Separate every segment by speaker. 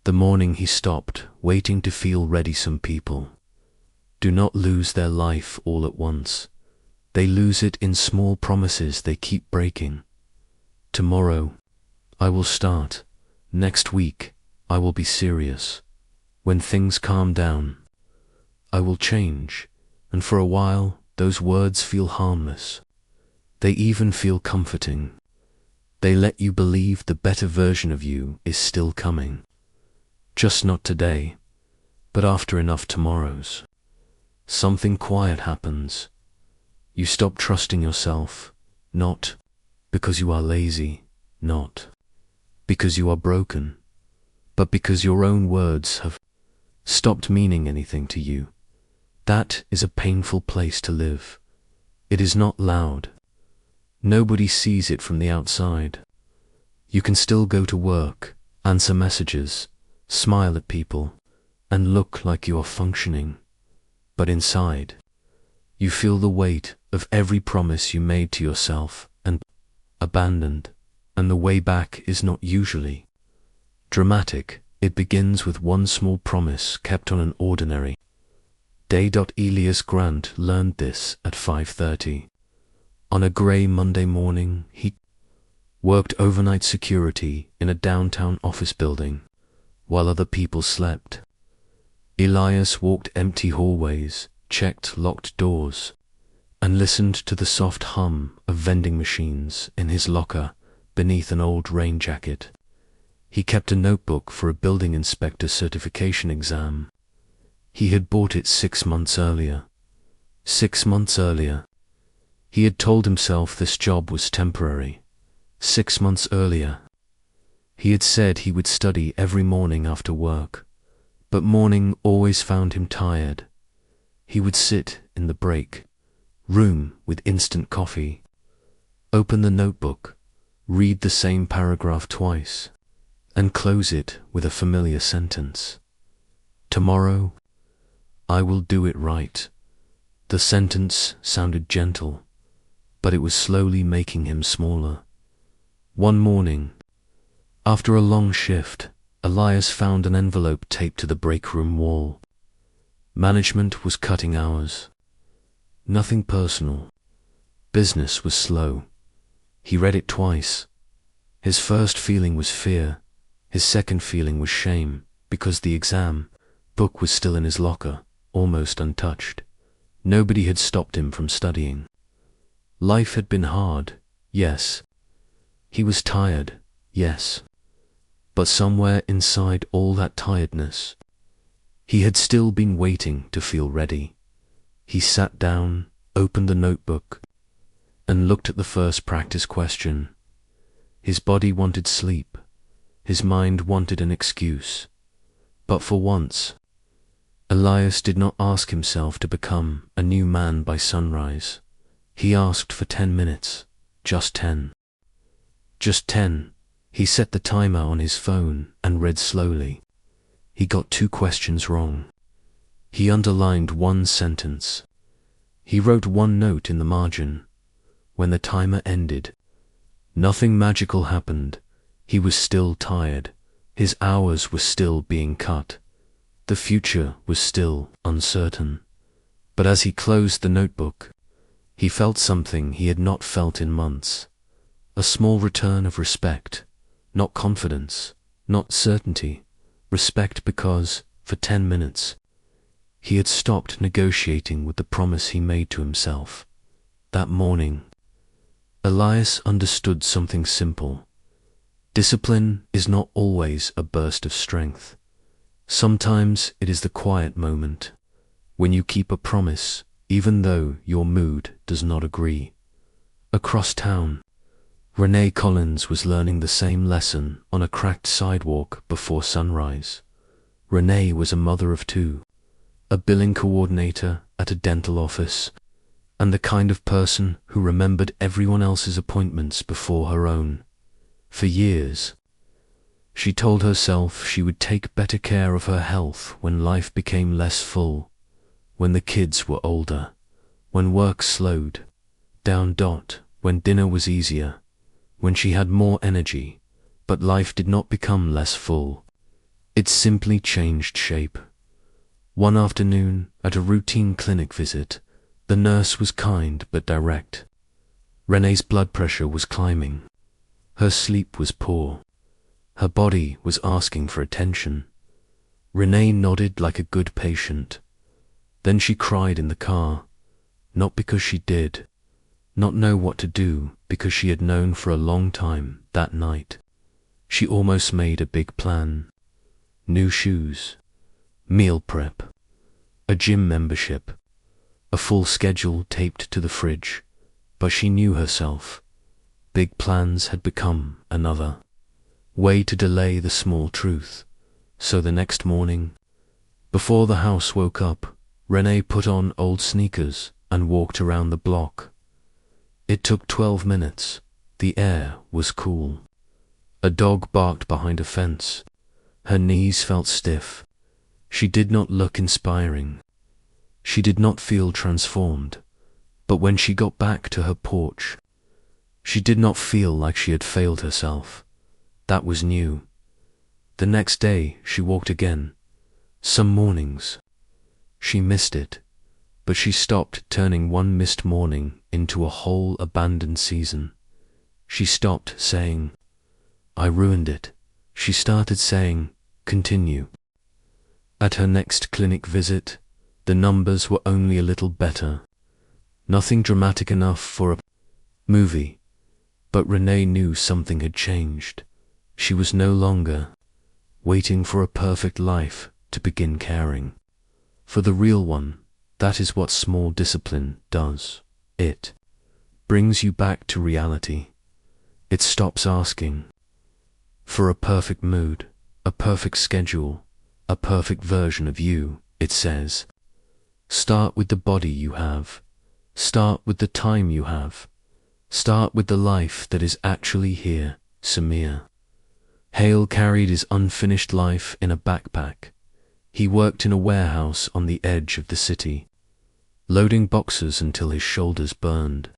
Speaker 1: The morning he stopped, waiting to feel ready. Some people do not lose their life all at once. They lose it in small promises they keep breaking. Tomorrow, I will start. Next week, I will be serious. When things calm down, I will change. And for a while, those words feel harmless. They even feel comforting. They let you believe the better version of you is still coming. Just not today, but after enough tomorrows. Something quiet happens. You stop trusting yourself, not because you are lazy, not because you are broken, but because your own words have stopped meaning anything to you. That is a painful place to live. It is not loud. Nobody sees it from the outside. You can still go to work, answer messages, smile at people, and look like you are functioning. But inside, you feel the weight of every promise you made to yourself and abandoned, and the way back is not usually dramatic. It begins with one small promise kept on an ordinary day. Elias Grant learned this at 5:30. On a grey Monday morning, he worked overnight security in a downtown office building while other people slept. Elias walked empty hallways, checked locked doors, and listened to the soft hum of vending machines in his locker beneath an old rain jacket. He kept a notebook for a building inspector certification exam. He had bought it 6 months earlier. 6 months earlier. He had told himself this job was temporary. 6 months earlier. He had said he would study every morning after work, but morning always found him tired. He would sit in the break room with instant coffee, open the notebook, read the same paragraph twice, and close it with a familiar sentence. Tomorrow, I will do it right. The sentence sounded gentle, but it was slowly making him smaller. One morning, after a long shift, Elias found an envelope taped to the break room wall. Management was cutting hours. Nothing personal. Business was slow. He read it twice. His first feeling was fear. His second feeling was shame, because the exam book was still in his locker, almost untouched. Nobody had stopped him from studying. Life had been hard, yes. He was tired, yes. But somewhere inside all that tiredness, he had still been waiting to feel ready. He sat down, opened the notebook, and looked at the first practice question. His body wanted sleep. His mind wanted an excuse. But for once, Elias did not ask himself to become a new man by sunrise. He asked for 10 minutes, just 10. Just 10. He set the timer on his phone and read slowly. He got 2 questions wrong. He underlined 1 sentence. He wrote 1 note in the margin. When the timer ended, nothing magical happened. He was still tired. His hours were still being cut. The future was still uncertain. But as he closed the notebook, he felt something he had not felt in months. A small return of respect, not confidence, not certainty. Respect because, for 10 minutes, he had stopped negotiating with the promise he made to himself. That morning, Elias understood something simple. Discipline is not always a burst of strength. Sometimes it is the quiet moment, when you keep a promise, even though your mood does not agree. Across town, Renee Collins was learning the same lesson on a cracked sidewalk before sunrise. Renee was a mother of 2, a billing coordinator at a dental office, and the kind of person who remembered everyone else's appointments before her own. For years, she told herself she would take better care of her health when life became less full, when the kids were older, when work slowed down. When dinner was easier, when she had more energy, but life did not become less full. It simply changed shape. One afternoon, at a routine clinic visit, the nurse was kind but direct. Renee's blood pressure was climbing. Her sleep was poor. Her body was asking for attention. Renee nodded like a good patient. Then she cried in the car, not because she did not know what to do, because she had known for a long time that night. She almost made a big plan. New shoes, meal prep, a gym membership, a full schedule taped to the fridge. But she knew herself. Big plans had become another way to delay the small truth. So the next morning, before the house woke up, Renee put on old sneakers and walked around the block. It took 12 minutes. The air was cool. A dog barked behind a fence. Her knees felt stiff. She did not look inspiring. She did not feel transformed. But when she got back to her porch, she did not feel like she had failed herself. That was new. The next day she walked again. Some mornings she missed it, but she stopped turning one missed morning into a whole abandoned season. She stopped saying, "I ruined it." She started saying, "Continue." At her next clinic visit, the numbers were only a little better. Nothing dramatic enough for a movie, but Renee knew something had changed. She was no longer waiting for a perfect life to begin caring for the real one. That is what small discipline does. It brings you back to reality. It stops asking for a perfect mood, a perfect schedule, a perfect version of you. It says, start with the body you have. Start with the time you have. Start with the life that is actually here. Samir. Hale carried his unfinished life in a backpack. He worked in a warehouse on the edge of the city, loading boxes until his shoulders burned.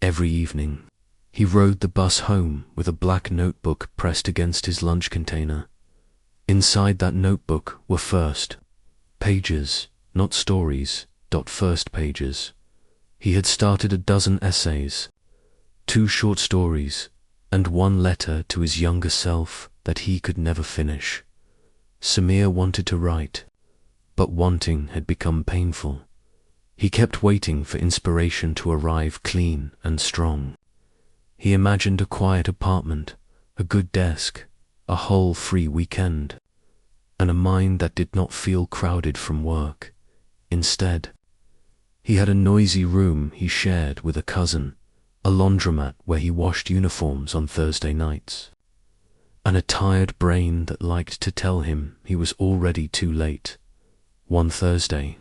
Speaker 1: Every evening, he rode the bus home with a black notebook pressed against his lunch container. Inside that notebook were first pages, not stories, first pages. He had started a dozen essays, 2 short stories, and 1 letter to his younger self that he could never finish. Samir wanted to write, but wanting had become painful. He kept waiting for inspiration to arrive clean and strong. He imagined a quiet apartment, a good desk, a whole free weekend, and a mind that did not feel crowded from work. Instead, he had a noisy room he shared with a cousin, a laundromat where he washed uniforms on Thursday nights, and a tired brain that liked to tell him he was already too late. One Thursday,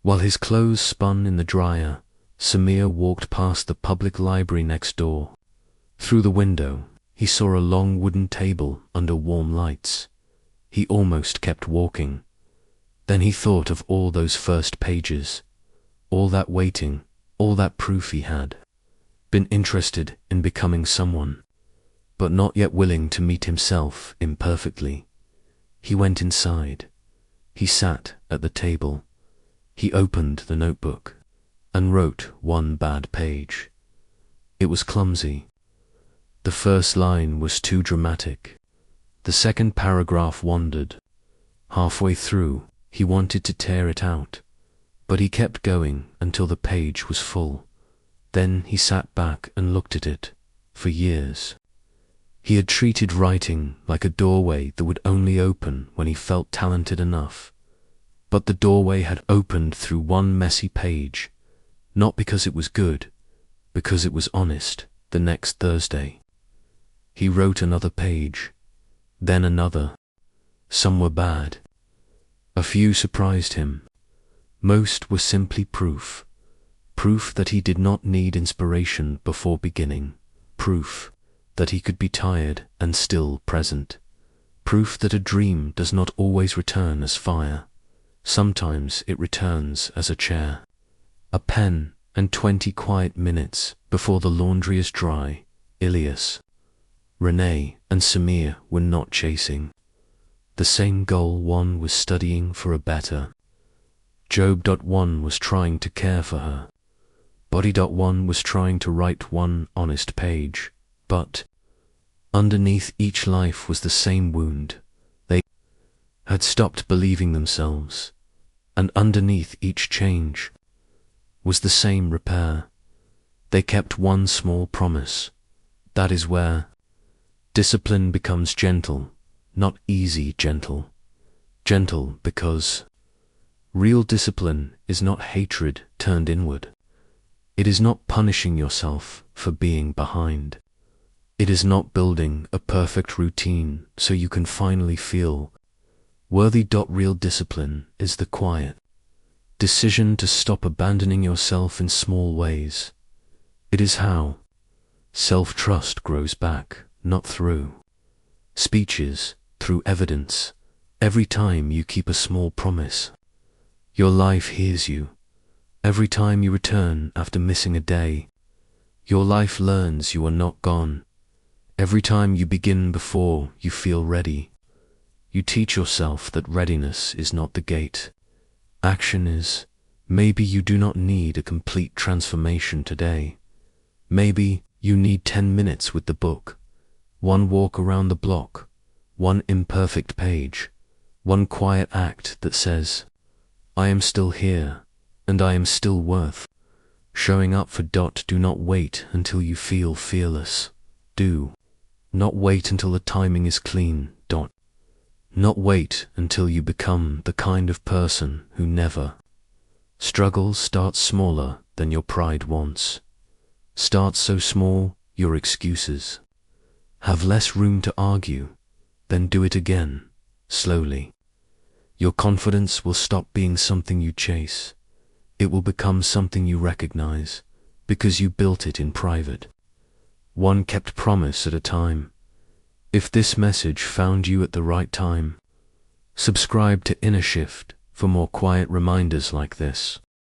Speaker 1: while his clothes spun in the dryer, Samir walked past the public library next door. Through the window, he saw a long wooden table under warm lights. He almost kept walking. Then he thought of all those first pages, all that waiting, all that proof he had been interested in becoming someone, but not yet willing to meet himself imperfectly. He went inside. He sat at the table. He opened the notebook and wrote 1 bad page. It was clumsy. The first line was too dramatic. The second paragraph wandered. Halfway through, he wanted to tear it out, but he kept going until the page was full. Then he sat back and looked at it. For years, he had treated writing like a doorway that would only open when he felt talented enough. But the doorway had opened through 1 messy page, not because it was good, because it was honest. The next Thursday, he wrote another page, then another. Some were bad. A few surprised him. Most were simply proof. Proof that he did not need inspiration before beginning. Proof that he could be tired and still present. Proof that a dream does not always return as fire. Sometimes it returns as a chair, a pen, and 20 quiet minutes before the laundry is dry. Elias, Renee, and Samir were not chasing. The same goal. One was studying for a better job. One was trying to care for her body. One was trying to write one honest page. But underneath each life was the same wound. They had stopped believing themselves. And underneath each change was the same repair. They kept one small promise. That is where discipline becomes gentle, not easy gentle. Gentle because real discipline is not hatred turned inward. It is not punishing yourself for being behind. It is not building a perfect routine so you can finally feel worthy. Real discipline is the quiet decision to stop abandoning yourself in small ways. It is how self-trust grows back, not through speeches, through evidence. Every time you keep a small promise, your life hears you. Every time you return after missing a day, your life learns you are not gone. Every time you begin before you feel ready, you teach yourself that readiness is not the gate. Action is. Maybe you do not need a complete transformation today. Maybe you need 10 minutes with the book, one walk around the block, one imperfect page, one quiet act that says, I am still here, and I am still worth showing up for. Do not wait until you feel fearless. Do not wait until the timing is clean. Not wait until you become the kind of person who never struggles. Start smaller than your pride wants. Start so small your excuses have less room to argue. Then do it again, slowly. Your confidence will stop being something you chase. It will become something you recognize, because you built it in private. One kept promise at a time. If this message found you at the right time, subscribe to Inner Shift for more quiet reminders like this.